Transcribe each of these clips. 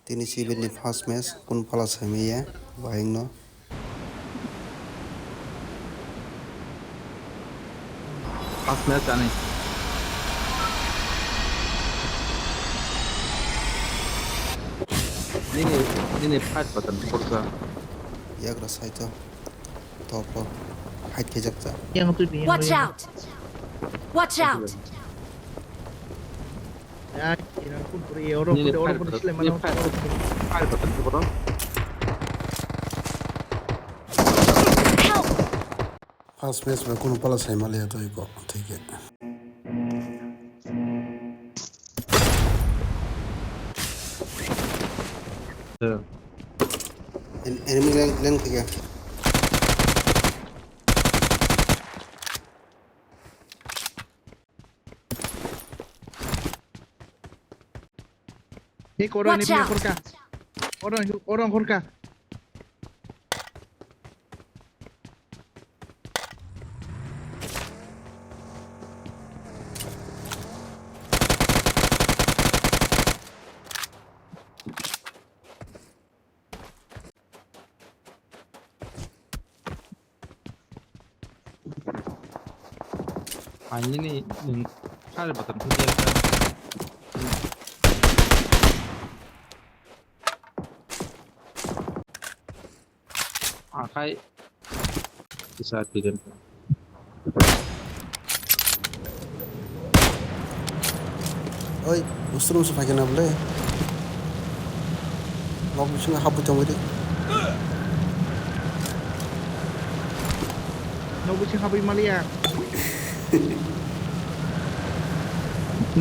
Tini sibin ni first match kun pala sami ya bahing no. Pas match ani. Ini fight button kursa. Ya kira sai to top lo height ke jakta. Yang tu ni. Watch out! Watch out! Ya, kira pun puri orang pun Islam mana. Fight button kurang. Help! First match में kun pala sami माले तो eco ठीक है. Enemy lane ke क्या? Ini orang ni punya korka. Orang korka. Ini fight button kurang. Akai bisa tidak. Oi, usrum se pakai nable. Log bisa nggak hapu temu itu? Nak buat apa Malaysia?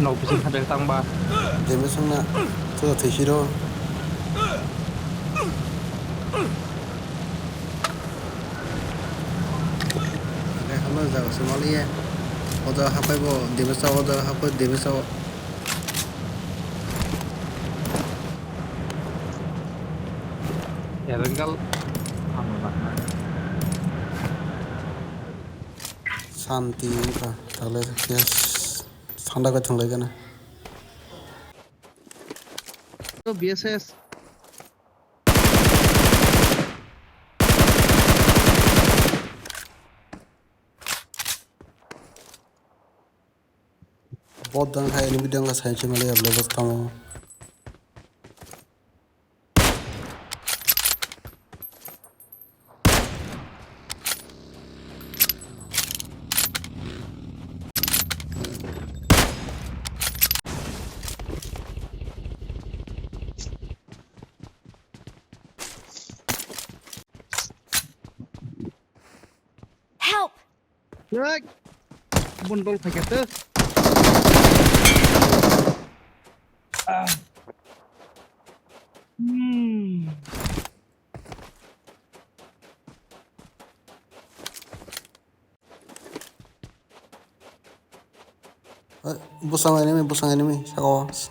Nấu bisa ada tambah. Dia macam nak tu teise do. Kalau jauh Somalia, ada apa ibu? Dia macam ada apa? Dia macam Ya tinggal शांति का ताले yes ठंडा का ठंडा का ना तो BSS. बहुत दंग है एनिमी दंग का साइड से मले अब लेवल कम हो Help! Right. Bundol pakai tu. busang enemy sawas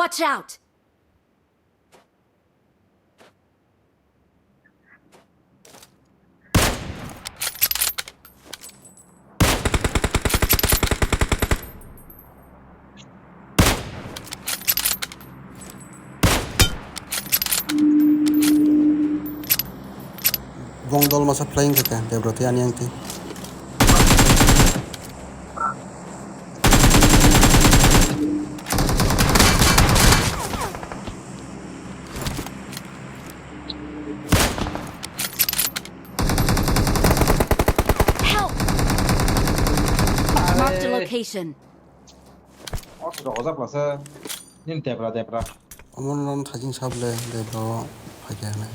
Watch out! Bongdol masa flying ke kan dia berarti an yang ti Help! Marked a location. Oh sudah ozap lah se. Ini Tiprasa. omon non thajing sable dia bawa pakai na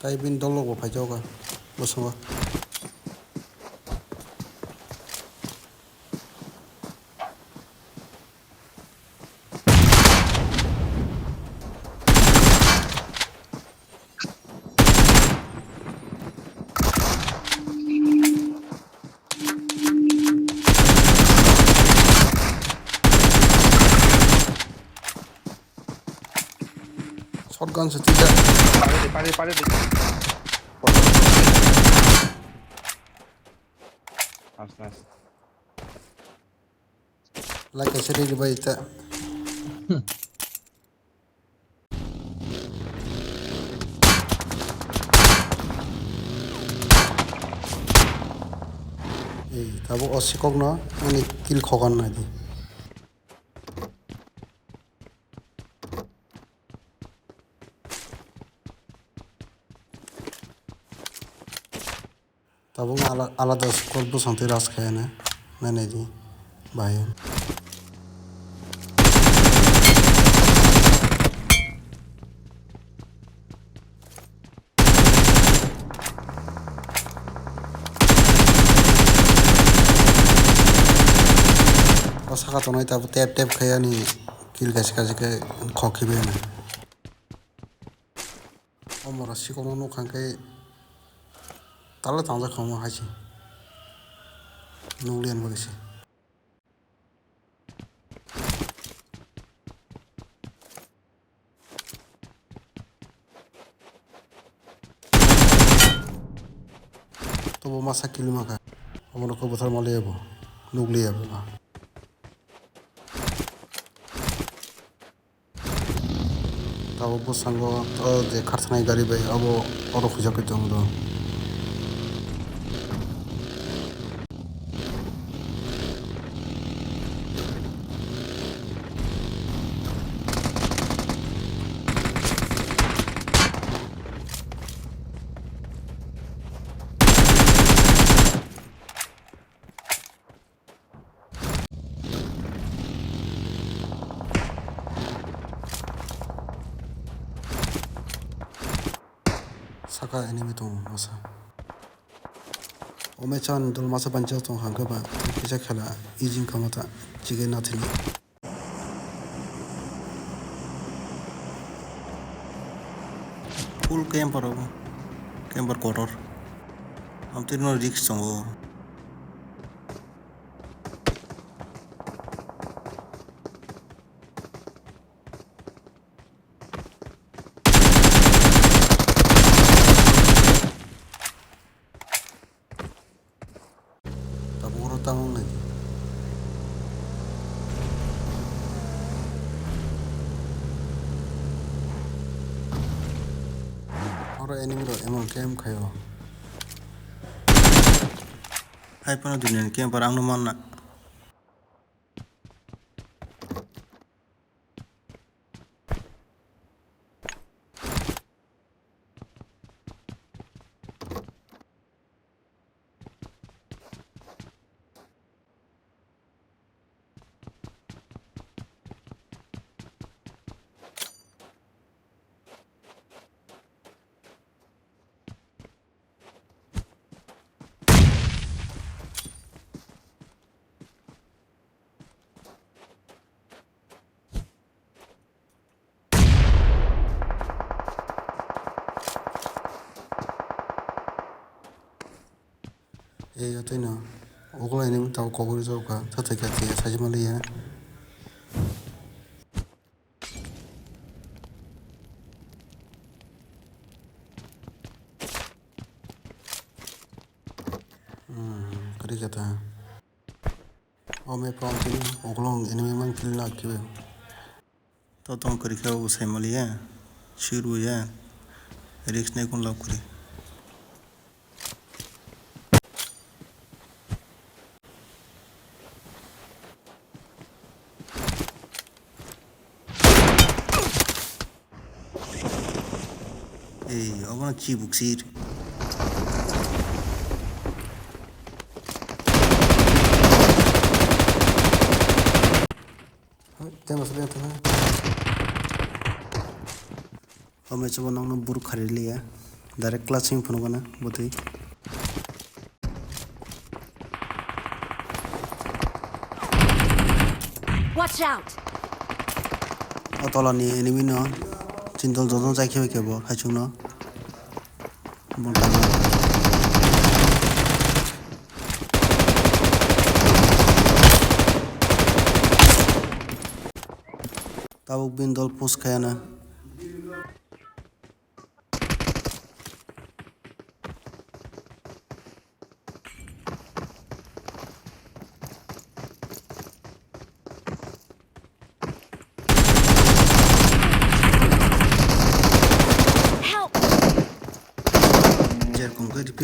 tai bin dolo bo phajau ka boswa gun sa tida. Pare di. Nice. Like I said, di ba ita? Tabo osikok no, ani kill khogan na di. Tabo alada skol bu santi ras khaya na di baai. Saka to noi tabo tap khaya ni kill kasi ke khokhi be na. Omora sikok no khangkai tala tangja khama hachi. Nulian bagasi. Tobo masa kill maka. Omora ko bothar mali abo. Nugli abo. Tabo bo sango to je kharthanai gari bai abo oro khujak jong do. Saka enemy to masa. Omechan dul masa banjal to hangga ba kisa khala ijing kamata chige na thini. Full camper quarter. Am tino risk songo. Tamang lagi. Orang enemy ro emang camp kayo. Hai pana dunia camp parang no mana. Atau ini, orang ini tahu kau guru jauh kan, tak terkati saja malah ya. Kerja kata, oh me prompt ini, orang ini memang kill nak kau. Tahu tahu kerja kau usai malah ya, chir ya, risk ni kau lakukan. Apa nak Chibuk chir? Jangan masalah tu lah. Kami coba nang buruk hari liya, direct clutching pun kan, betul. Watch out! Atau ni enemy no, cintol jodoh cai kebo, hacung no. Tahu bindol pus kaya na.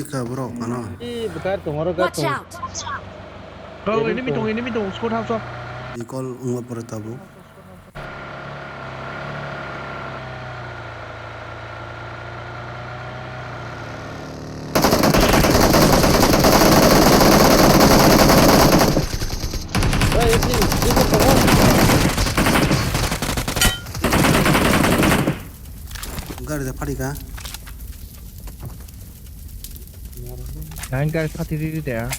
pika bro ano. Bukan tomorrow ka Watch out! Oh, ini mi tong, skor house. Ikol unga pore tabu. Gari da pari ka? Nine guys party there.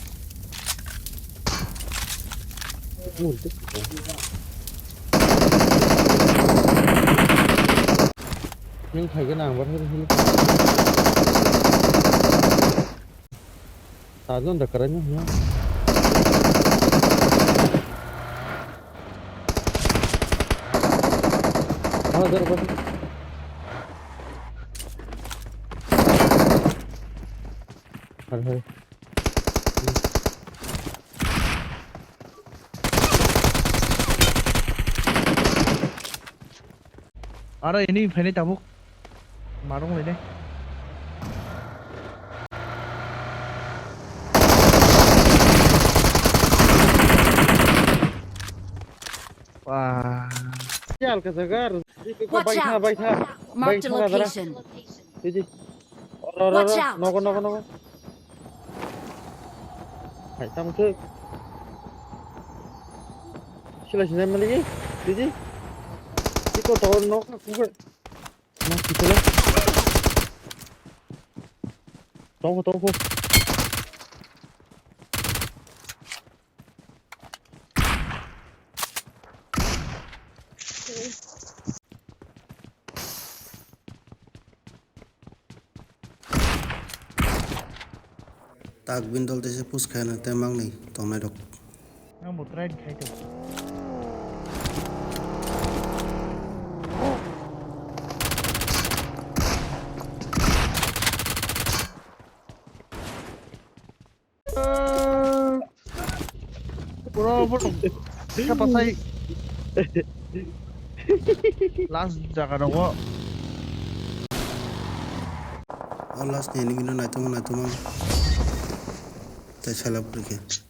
nhưng thấy cái nào vẫn hết ta luôn được cái nhá rồi thôi ini phải lấy tabuk. Marung lấy đây. Wah. Sial ka sagar Watch out! Marked a location. Didi Watch out! nó phải tâm trước sila sila lagi Didi iko tahun nó cũng vậy nó chỉ thế tông Tak bindol dese pus khana temang ni tonai dok. Nó một ren khai được. Bro, siapa saya? Last jaga dong. Last ni mino na tumang. Ta chala purke.